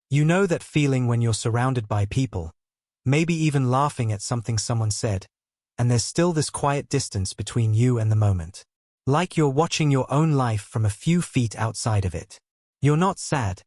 You know that feeling when you're surrounded by people, maybe even laughing at something someone said, and there's still this quiet distance between you and the moment. Like you're watching your own life from a few feet outside of it. You're not sad.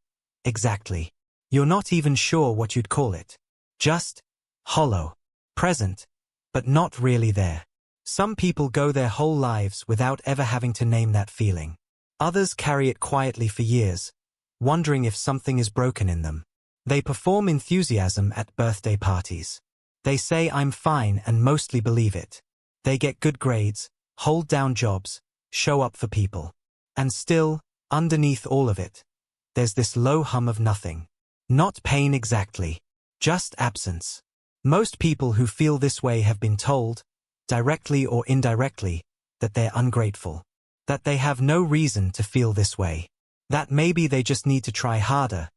Exactly. You're not even sure what you'd call it. Just hollow. Present, but not really there. Some people go their whole lives without ever having to name that feeling. Others carry it quietly for years, wondering if something is broken in them. They perform enthusiasm at birthday parties. They say I'm fine and mostly believe it. They get good grades, hold down jobs, show up for people. And still, underneath all of it, there's this low hum of nothing. Not pain exactly, just absence. Most people who feel this way have been told, directly or indirectly, that they're ungrateful. That they have no reason to feel this way. That maybe they just need to try harder,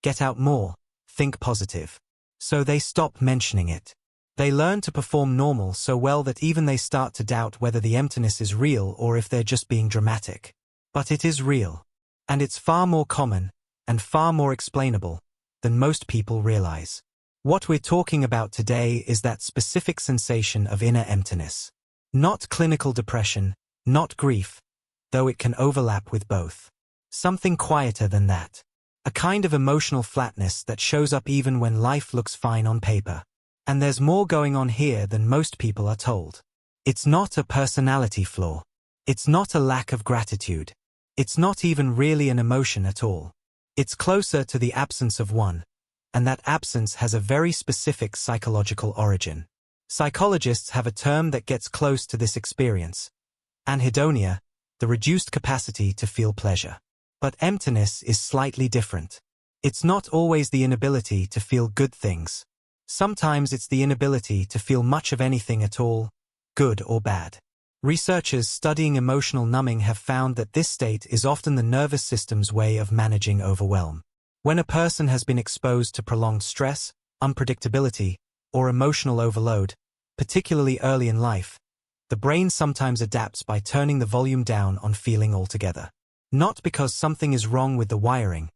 get out more, think positive. So they stop mentioning it. They learn to perform normal so well that even they start to doubt whether the emptiness is real or if they're just being dramatic. But it is real. And it's far more common, and far more explainable, than most people realize. What we're talking about today is that specific sensation of inner emptiness. Not clinical depression, not grief, though it can overlap with both. Something quieter than that. A kind of emotional flatness that shows up even when life looks fine on paper. And there's more going on here than most people are told. It's not a personality flaw. It's not a lack of gratitude. It's not even really an emotion at all. It's closer to the absence of one, and that absence has a very specific psychological origin. Psychologists have a term that gets close to this experience. Anhedonia, the reduced capacity to feel pleasure. But emptiness is slightly different. It's not always the inability to feel good things. Sometimes it's the inability to feel much of anything at all, good or bad. Researchers studying emotional numbing have found that this state is often the nervous system's way of managing overwhelm. When a person has been exposed to prolonged stress, unpredictability, or emotional overload, particularly early in life, the brain sometimes adapts by turning the volume down on feeling altogether. Not because something is wrong with the wiring,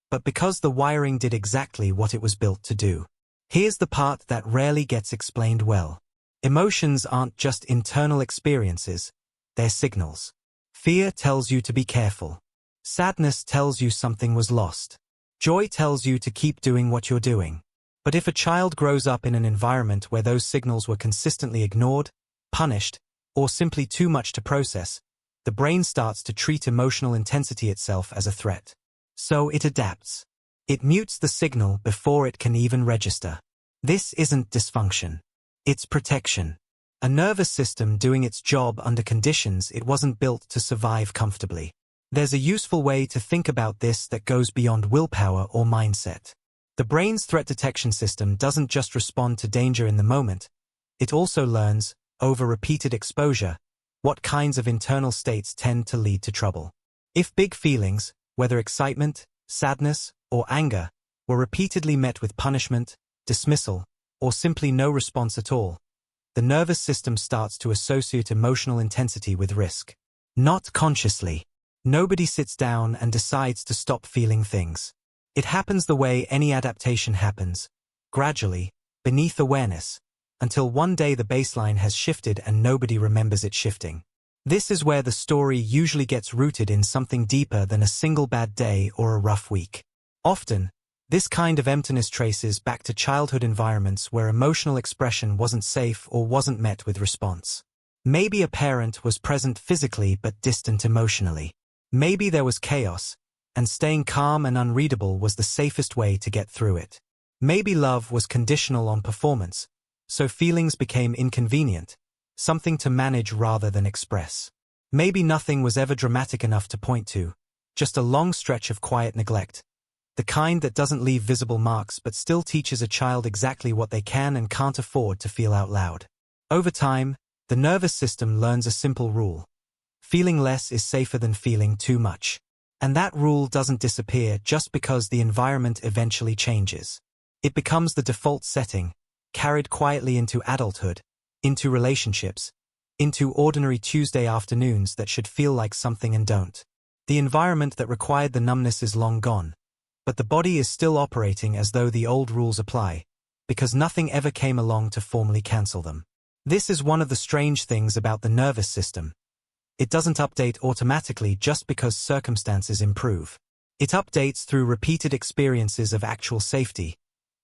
but because the wiring did exactly what it was built to do. Here's the part that rarely gets explained well. Emotions aren't just internal experiences, they're signals. Fear tells you to be careful. Sadness tells you something was lost. Joy tells you to keep doing what you're doing. But if a child grows up in an environment where those signals were consistently ignored, punished, or simply too much to process, the brain starts to treat emotional intensity itself as a threat. So it adapts. It mutes the signal before it can even register. This isn't dysfunction. It's protection. A nervous system doing its job under conditions it wasn't built to survive comfortably. There's a useful way to think about this that goes beyond willpower or mindset. The brain's threat detection system doesn't just respond to danger in the moment. It also learns, over repeated exposure, what kinds of internal states tend to lead to trouble. If big feelings, whether excitement, sadness, or anger, were repeatedly met with punishment, dismissal, or simply no response at all, the nervous system starts to associate emotional intensity with risk. Not consciously. Nobody sits down and decides to stop feeling things. It happens the way any adaptation happens, gradually, beneath awareness, until one day the baseline has shifted and nobody remembers it shifting. This is where the story usually gets rooted in something deeper than a single bad day or a rough week. Often, this kind of emptiness traces back to childhood environments where emotional expression wasn't safe or wasn't met with response. Maybe a parent was present physically but distant emotionally. Maybe there was chaos, and staying calm and unreadable was the safest way to get through it. Maybe love was conditional on performance, so feelings became inconvenient, something to manage rather than express. Maybe nothing was ever dramatic enough to point to, just a long stretch of quiet neglect, the kind that doesn't leave visible marks but still teaches a child exactly what they can and can't afford to feel out loud. Over time, the nervous system learns a simple rule. Feeling less is safer than feeling too much. And that rule doesn't disappear just because the environment eventually changes. It becomes the default setting, carried quietly into adulthood, into relationships, into ordinary Tuesday afternoons that should feel like something and don't. The environment that required the numbness is long gone, but the body is still operating as though the old rules apply, because nothing ever came along to formally cancel them. This is one of the strange things about the nervous system. It doesn't update automatically just because circumstances improve. It updates through repeated experiences of actual safety,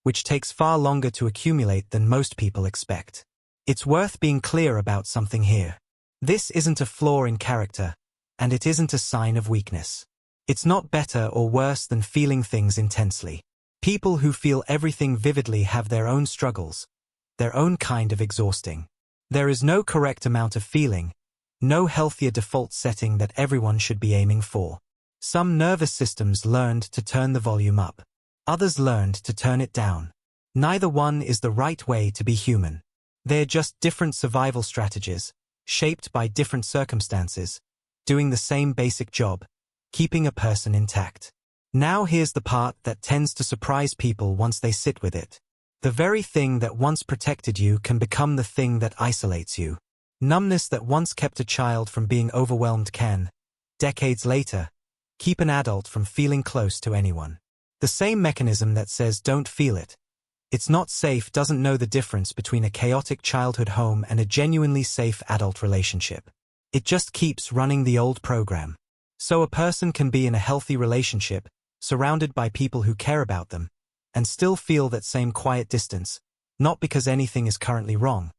which takes far longer to accumulate than most people expect. It's worth being clear about something here. This isn't a flaw in character, and it isn't a sign of weakness. It's not better or worse than feeling things intensely. People who feel everything vividly have their own struggles, their own kind of exhausting. There is no correct amount of feeling, no healthier default setting that everyone should be aiming for. Some nervous systems learned to turn the volume up. Others learned to turn it down. Neither one is the right way to be human. They're just different survival strategies, shaped by different circumstances, doing the same basic job, keeping a person intact. Now here's the part that tends to surprise people once they sit with it. The very thing that once protected you can become the thing that isolates you. Numbness that once kept a child from being overwhelmed can, decades later, keep an adult from feeling close to anyone. The same mechanism that says don't feel it. It's not safe doesn't know the difference between a chaotic childhood home and a genuinely safe adult relationship. It just keeps running the old program. So a person can be in a healthy relationship, surrounded by people who care about them, and still feel that same quiet distance, not because anything is currently wrong,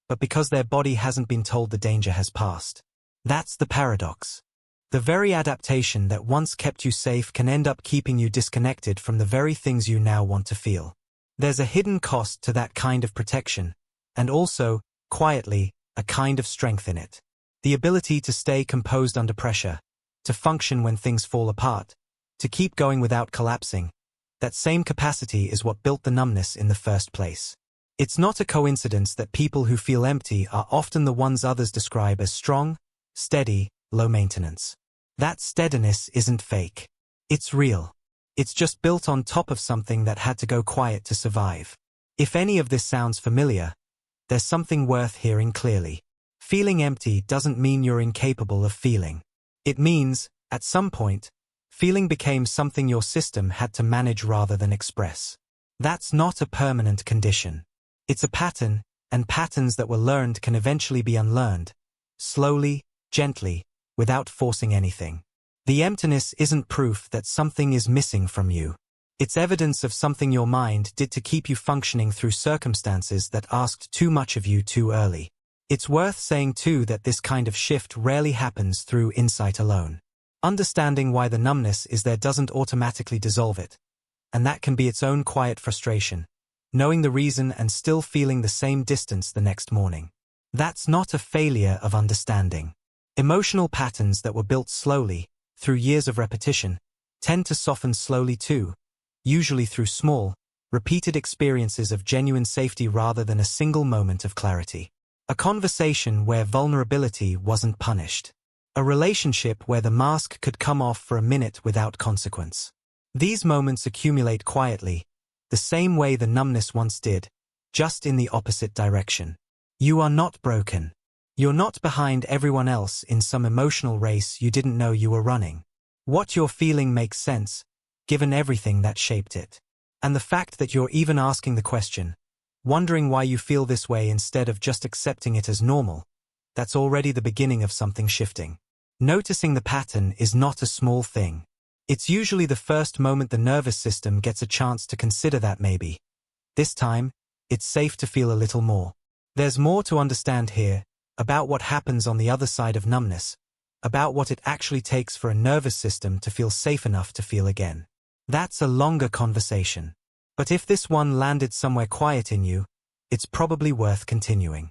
but because their body hasn't been told the danger has passed. That's the paradox. The very adaptation that once kept you safe can end up keeping you disconnected from the very things you now want to feel. There's a hidden cost to that kind of protection, and also, quietly, a kind of strength in it. The ability to stay composed under pressure, to function when things fall apart, to keep going without collapsing. That same capacity is what built the numbness in the first place. It's not a coincidence that people who feel empty are often the ones others describe as strong, steady, low maintenance. That steadiness isn't fake. It's real. It's just built on top of something that had to go quiet to survive. If any of this sounds familiar, there's something worth hearing clearly. Feeling empty doesn't mean you're incapable of feeling. It means, at some point, feeling became something your system had to manage rather than express. That's not a permanent condition. It's a pattern, and patterns that were learned can eventually be unlearned, slowly, gently, without forcing anything. The emptiness isn't proof that something is missing from you. It's evidence of something your mind did to keep you functioning through circumstances that asked too much of you too early. It's worth saying too that this kind of shift rarely happens through insight alone. Understanding why the numbness is there doesn't automatically dissolve it, and that can be its own quiet frustration, knowing the reason and still feeling the same distance the next morning. That's not a failure of understanding. Emotional patterns that were built slowly, through years of repetition, tend to soften slowly too, usually through small, repeated experiences of genuine safety rather than a single moment of clarity. A conversation where vulnerability wasn't punished. A relationship where the mask could come off for a minute without consequence. These moments accumulate quietly, the same way the numbness once did, just in the opposite direction. You are not broken. You're not behind everyone else in some emotional race you didn't know you were running. What you're feeling makes sense, given everything that shaped it. And the fact that you're even asking the question, wondering why you feel this way instead of just accepting it as normal, that's already the beginning of something shifting. Noticing the pattern is not a small thing. It's usually the first moment the nervous system gets a chance to consider that maybe. This time, it's safe to feel a little more. There's more to understand here, about what happens on the other side of numbness, about what it actually takes for a nervous system to feel safe enough to feel again. That's a longer conversation. But if this one landed somewhere quiet in you, it's probably worth continuing.